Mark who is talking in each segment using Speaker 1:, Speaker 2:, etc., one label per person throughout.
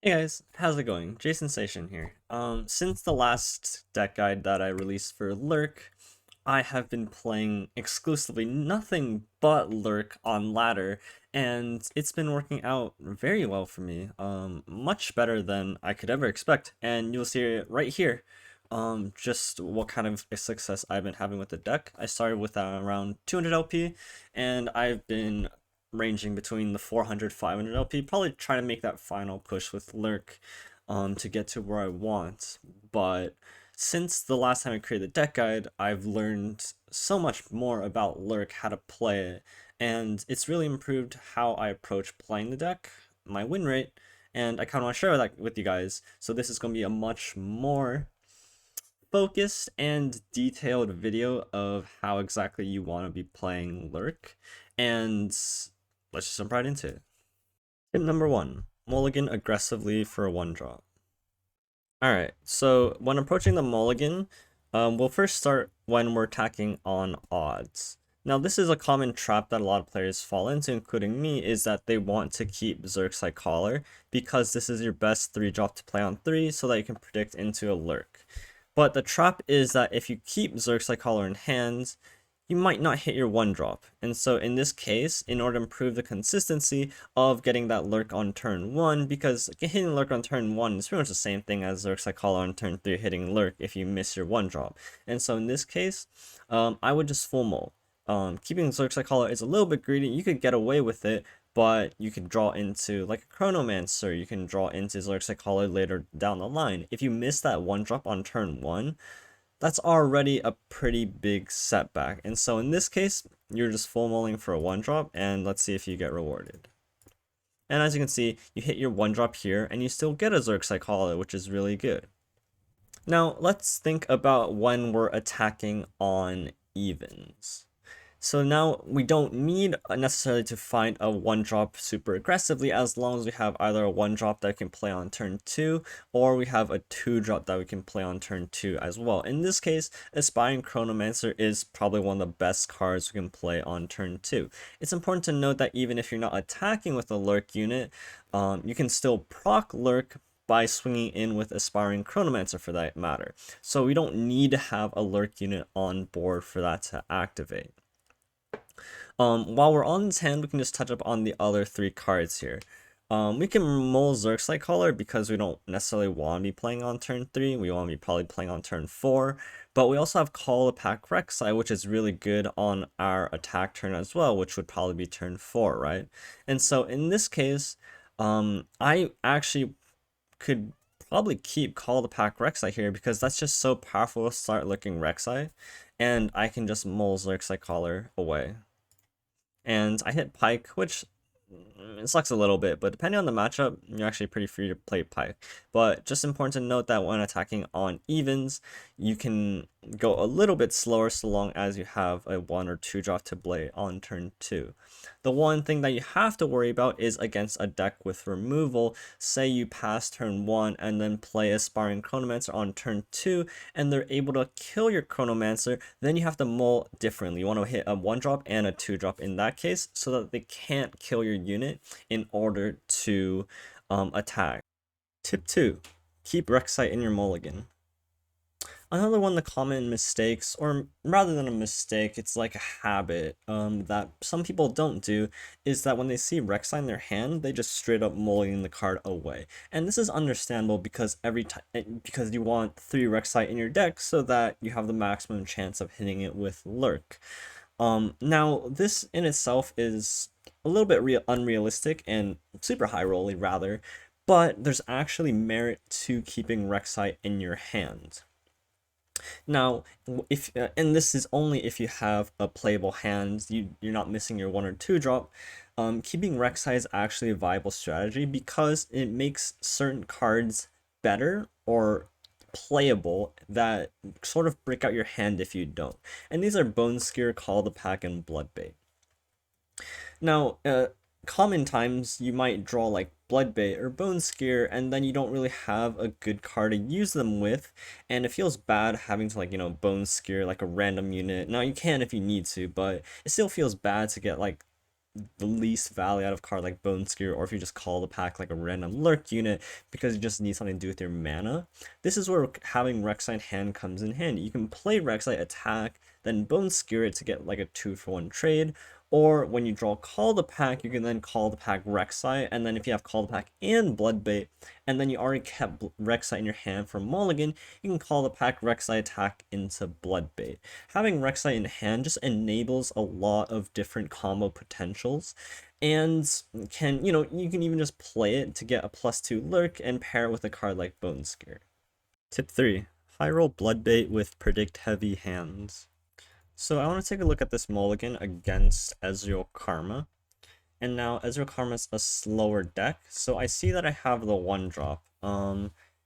Speaker 1: Hey guys, how's it going? Jason Station here. Since the last deck guide that I released for LURK, I have been playing exclusively nothing but LURK on ladder, and it's been working out very well for me. Much better than I could ever expect, and you'll see it right here. Just what kind of success I've been having with the deck. I started with around 200 LP, and I've been ranging between the 400 500 LP, probably try to make that final push with LURK to get to where I want. But since the last time I created the deck guide, I've learned so much more about LURK, how to play it, and it's really improved how I approach playing the deck, my win rate, and I kind of want to share that with you guys. So this is going to be a much more focused and detailed video of how exactly you want to be playing LURK, and let's just jump right into it. Tip number 1, Mulligan aggressively for a 1-drop. Alright, so when approaching the Mulligan, we'll first start when we're attacking on odds. Now this is a common trap that a lot of players fall into, including me, is that they want to keep Reksai Collar because this is your best 3-drop to play on 3 so that you can predict into a LURK. But the trap is that if you keep Reksai Collar in hand, you might not hit your 1-drop. And so in this case, in order to improve the consistency of getting that LURK on turn 1, because hitting LURK on turn 1 is pretty much the same thing as Reksai Collar on turn 3 hitting LURK if you miss your 1-drop. And so in this case, I would just full mull. Keeping Reksai Collar is a little bit greedy. You could get away with it, but you could draw into like a Chronomancer, you can draw into Reksai Collar later down the line. If you miss that 1-drop on turn 1, that's already a pretty big setback. And so in this case, you're just full mulling for a 1-drop, and let's see if you get rewarded. And as you can see, you hit your 1-drop here, and you still get a Reksai Collar, which is really good. Now, let's think about when we're attacking on evens. So now we don't need necessarily to find a 1-drop super aggressively, as long as we have either a 1-drop that we can play on turn 2, or we have a 2-drop that we can play on turn 2 as well. In this case, Aspiring Chronomancer is probably one of the best cards we can play on turn 2. It's important to note that even if you're not attacking with a LURK unit, you can still proc LURK by swinging in with Aspiring Chronomancer for that matter. So we don't need to have a LURK unit on board for that to activate. While we're on this hand, we can just touch up on the other 3 cards here. We can mull Reksai Collar because we don't necessarily want to be playing on turn 3. We want to be probably playing on turn 4. But we also have Call the Pack Reksai, which is really good on our attack turn as well, which would probably be turn 4, right? And so in this case, I actually could probably keep Call the Pack Reksai here because that's just so powerful to start looking Reksai. And I can just mull Reksai Collar away. And I hit Pike, which it sucks a little bit, but depending on the matchup, you're actually pretty free to play Pike. But just important to note that when attacking on evens, you can go a little bit slower so long as you have a 1 or 2-drop to play on turn 2. The one thing that you have to worry about is against a deck with removal. Say you pass turn 1 and then play Aspiring Chronomancer on turn 2, and they're able to kill your Chronomancer, then you have to mull differently. You want to hit a 1-drop and a 2-drop in that case so that they can't kill your unit in order to attack. Tip 2, keep Reksai in your mulligan. Another one of the common mistakes, or rather than a mistake, it's like a habit that some people don't do, is that when they see Reksai in their hand, they just straight up mulligan the card away. And this is understandable because because you want 3 Reksai in your deck so that you have the maximum chance of hitting it with LURK. Now, this in itself is a little bit unrealistic and super high rolly rather, but there's actually merit to keeping Reksai in your hand. Now, if and this is only if you have a playable hand, you're not missing your 1 or 2-drop. Keeping Reksai is actually a viable strategy because it makes certain cards better or playable that sort of break out your hand if you don't. And these are Bone Skewer, Call the Pack, and Bloodbait. Now, common times you might draw like Bloodbait or Bone Skewer, and then you don't really have a good card to use them with, and it feels bad having to, like, you know, Bone Skewer like a random unit. Now you can if you need to, but it still feels bad to get like the least value out of a card like Bone Skewer, or if you just call the pack like a random lurk unit because you just need something to do with your mana. This is where having Reksai in hand comes in handy. You can play Reksai, attack, then Bone Skewer it to get like a 2-for-1 trade, or when you draw Call the Pack, you can then Call the Pack Reksai, and then if you have Call the Pack and Bloodbait, and then you already kept Reksai in your hand from Mulligan, you can Call the Pack Reksai attack into Bloodbait. Having Reksai in hand just enables a lot of different combo potentials, and can, you can even just play it to get a +2 lurk and pair it with a card like Bone Skewer. Tip 3. High roll Bloodbait with predict heavy hands. So I want to take a look at this mulligan against Ezreal Karma. And now Ezreal Karma is a slower deck, so I see that I have the 1-drop.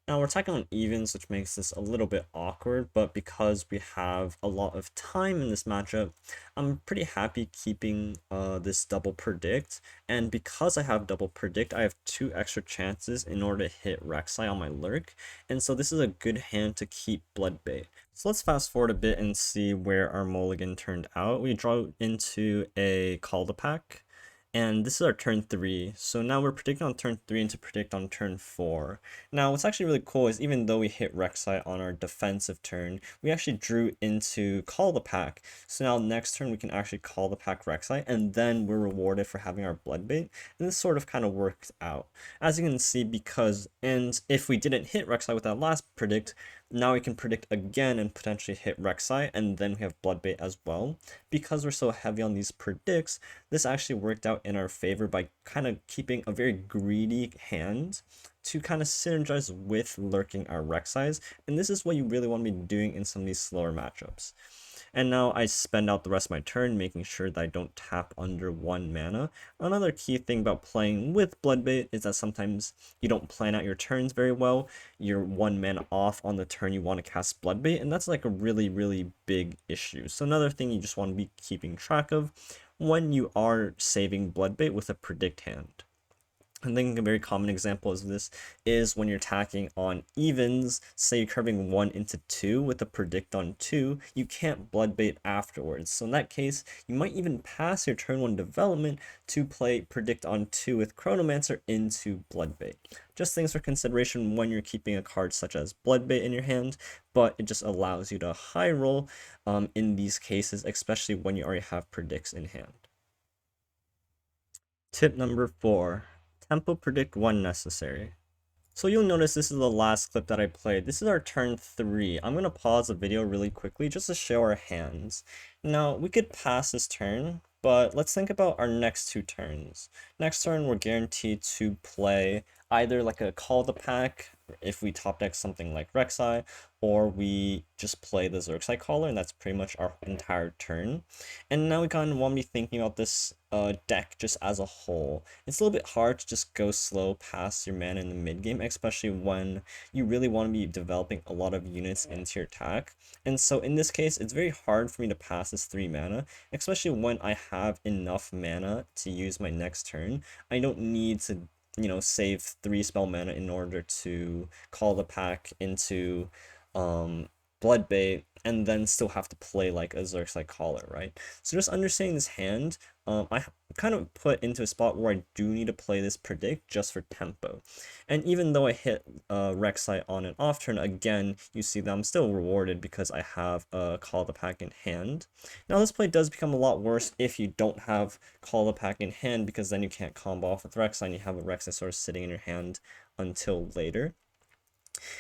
Speaker 1: Now we're attacking on evens, which makes this a little bit awkward, but because we have a lot of time in this matchup, I'm pretty happy keeping this double predict. And because I have double predict, I have 2 extra chances in order to hit Reksai on my lurk, and so this is a good hand to keep Bloodbait. So let's fast forward a bit and see where our mulligan turned out. We draw into a Call the Pack, and this is our turn 3. So now we're predicting on turn 3 and to predict on turn 4. Now what's actually really cool is even though we hit Reksai on our defensive turn, we actually drew into Call the Pack. So now next turn we can actually Call the Pack Reksai, and then we're rewarded for having our Bloodbait. And this sort of kind of worked out. As you can see, and if we didn't hit Reksai with that last predict, now we can predict again and potentially hit Reksai, and then we have Bloodbait as well. Because we're so heavy on these predicts, this actually worked out in our favor by kind of keeping a very greedy hand to kind of synergize with lurking our Reksais, and this is what you really want to be doing in some of these slower matchups. And now I spend out the rest of my turn making sure that I don't tap under 1 mana. Another key thing about playing with Bloodbait is that sometimes you don't plan out your turns very well. You're 1 mana off on the turn you want to cast Bloodbait, and that's like a really, really big issue. So another thing you just want to be keeping track of when you are saving Bloodbait with a predict hand. I think a very common example of this is when you're attacking on evens, say you're curving 1 into 2 with a predict on 2, you can't Bloodbait afterwards. So in that case, you might even pass your turn 1 development to play predict on 2 with Chronomancer into Bloodbait. Just things for consideration when you're keeping a card such as Bloodbait in your hand, but it just allows you to high roll in these cases, especially when you already have predicts in hand. Tip number 4. Tempo predict when necessary. So you'll notice this is the last clip that I played. This is our turn 3. I'm going to pause the video really quickly just to show our hands. Now, we could pass this turn, but let's think about our next 2 turns. Next turn, we're guaranteed to play either like a Call the Pack, if we top deck something like Reksai, or we just play the Reksai Caller, and that's pretty much our entire turn. And now we kind of want to be thinking about this deck just as a whole. It's a little bit hard to just go slow past your mana in the mid game, especially when you really want to be developing a lot of units into your attack. And so in this case, it's very hard for me to pass this 3 mana, especially when I have enough mana to use my next turn. I don't need to save 3 spell mana in order to Call the Pack into Bloodbait, and then still have to play like a Reksai Caller, right? So just understanding this hand, I kind of put into a spot where I do need to play this predict just for tempo. And even though I hit Reksai on an off turn, again, you see that I'm still rewarded because I have Call the Pack in hand. Now this play does become a lot worse if you don't have Call the Pack in hand, because then you can't combo off with Reksai and you have a Reksai sort of sitting in your hand until later.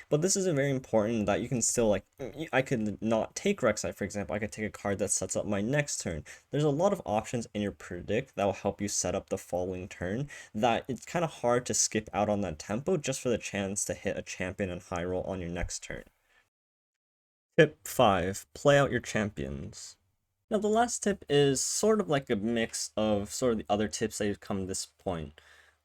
Speaker 1: But this is very important that you can still, like, I could not take Reksai, for example. I could take a card that sets up my next turn. There's a lot of options in your predict that will help you set up the following turn, that it's kind of hard to skip out on that tempo just for the chance to hit a champion and high roll on your next turn. Tip 5. Play out your champions. Now the last tip is sort of like a mix of sort of the other tips that have come to this point.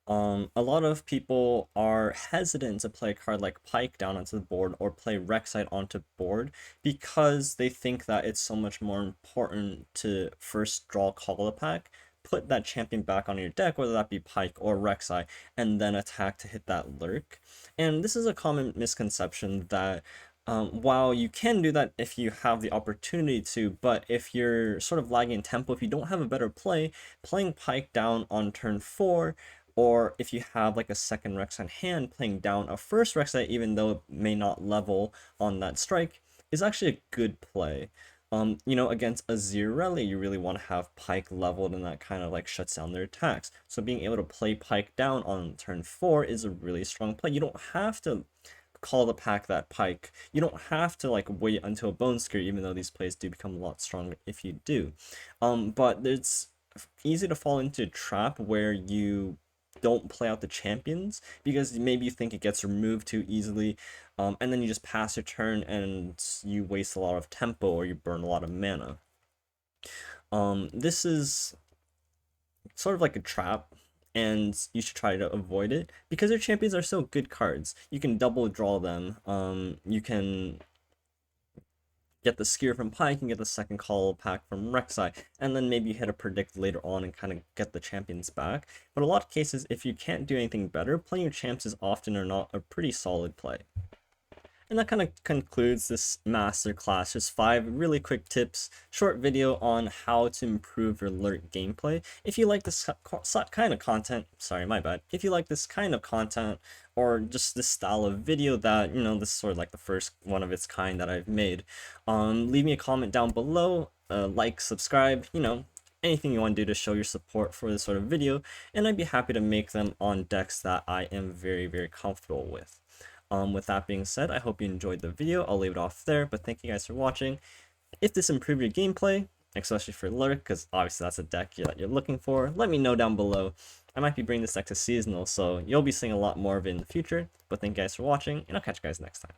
Speaker 1: A lot of people are hesitant to play a card like Pike down onto the board or play Reksai onto board because they think that it's so much more important to first draw Call the Pack, put that champion back on your deck, whether that be Pike or Reksai, and then attack to hit that lurk. And this is a common misconception that While you can do that if you have the opportunity to, but if you're sort of lagging in tempo, if you don't have a better play, playing pike down on turn 4, or if you have like a second Rex on hand, playing down a first Rek'Sai, even though it may not level on that strike, is actually a good play. You know, against a Zirelli, you really want to have pike leveled, and that kind of like shuts down their attacks. So being able to play pike down on turn 4 is a really strong play. You don't have to call the pack that pike. You don't have to like wait until a bone scare, even though these plays do become a lot stronger if you do. But it's easy to fall into a trap where you don't play out the champions because maybe you think it gets removed too easily, and then you just pass your turn and you waste a lot of tempo or you burn a lot of mana. This is sort of like a trap, and you should try to avoid it because their champions are so good cards. You can double draw them. You can get the Skier from Pike, you can get the second call pack from Reksai, and then maybe you hit a predict later on and kind of get the champions back. But a lot of cases, if you can't do anything better, playing your champs is often or not a pretty solid play. And that kind of concludes this masterclass. Just 5 really quick tips, short video on how to improve your LURK gameplay. If you like this kind of content, sorry, my bad. If you like this kind of content, or just this style of video that, you know, this is sort of like the first one of its kind that I've made, leave me a comment down below, like, subscribe, you know, anything you want to do to show your support for this sort of video, and I'd be happy to make them on decks that I am very, very comfortable with. With that being said, I hope you enjoyed the video. I'll leave it off there, but thank you guys for watching. If this improved your gameplay, especially for LURK, because obviously that's a deck that you're looking for, let me know down below. I might be bringing this deck to seasonal, so you'll be seeing a lot more of it in the future. But thank you guys for watching, and I'll catch you guys next time.